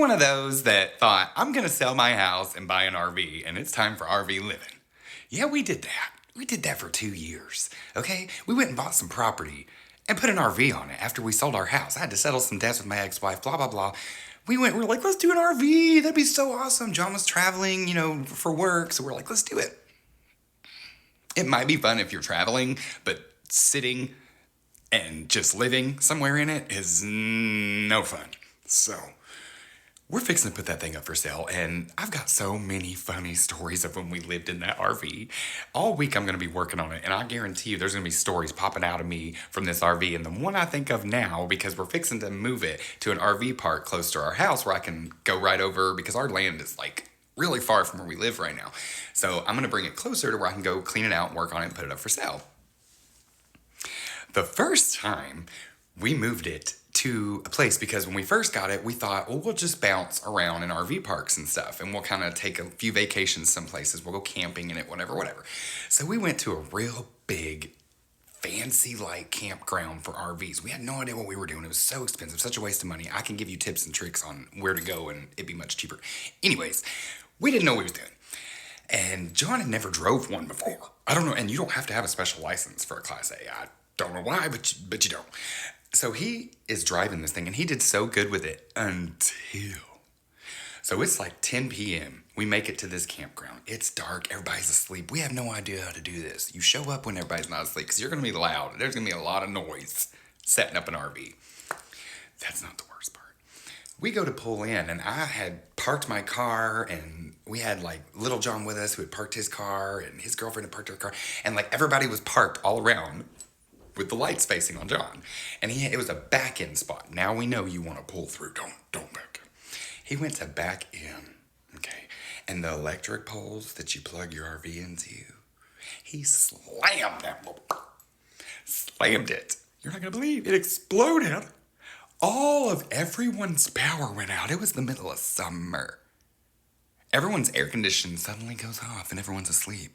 one of those that thought, I'm going to sell my house and buy an RV, and it's time for RV living? Yeah, we did that. We did that for 2 years, okay? We went and bought some property and put an RV on it after we sold our house. I had to settle some debts with my ex-wife, blah, blah, blah. We were like, let's do an RV. That'd be so awesome. John was traveling, for work, so we're like, let's do it. It might be fun if you're traveling, but sitting and just living somewhere in it is no fun. So we're fixing to put that thing up for sale, and I've got so many funny stories of when we lived in that RV. All week I'm going to be working on it, and I guarantee you there's going to be stories popping out of me from this RV. And the one I think of now, because we're fixing to move it to an RV park close to our house where I can go right over, because our land is like really far from where we live right now. So I'm going to bring it closer to where I can go clean it out and work on it and put it up for sale. The first time we moved it to a place, because when we first got it, we thought, well, we'll just bounce around in RV parks and stuff, and we'll kind of take a few vacations some places. We'll go camping in it, whatever. So we went to a real big, fancy like campground for RVs. We had no idea what we were doing. It was so expensive, such a waste of money. I can give you tips and tricks on where to go, and it'd be much cheaper. Anyways, we didn't know what we was doing. And John had never drove one before. I don't know, and you don't have to have a special license for a Class A. I don't know why, but you don't. So he is driving this thing, and he did so good with it until... So it's like 10 p.m. We make it to this campground. It's dark. Everybody's asleep. We have no idea how to do this. You show up when everybody's not asleep, because you're going to be loud. There's going to be a lot of noise setting up an RV. That's not the worst part. We go to pull in, and I had parked my car, and we had like little John with us who had parked his car, and his girlfriend had parked her car, and like everybody was parked all around with the lights facing on John. And it was a back-in spot. Now we know you want to pull through. Don't back in. He went to back in, okay? And the electric poles that you plug your RV into, he slammed that. Slammed it. You're not going to believe. It exploded. All of everyone's power went out. It was the middle of summer. Everyone's air conditioning suddenly goes off and everyone's asleep.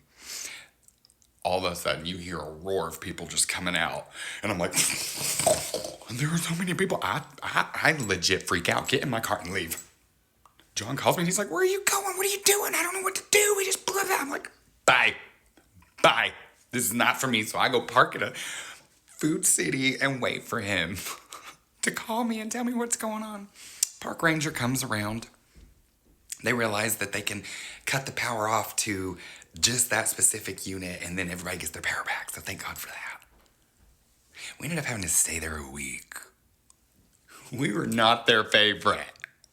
All of a sudden, you hear a roar of people just coming out. And I'm like, there are so many people. I legit freak out, get in my car and leave. John calls me and he's like, where are you going? What are you doing? I don't know what to do. We just blew that. I'm like, bye. This is not for me. So I go park at a Food City and wait for him to call me and tell me what's going on. Park ranger comes around. They realize that they can cut the power off to just that specific unit, and then everybody gets their power back. So thank God for that. We ended up having to stay there a week. We were not their favorite.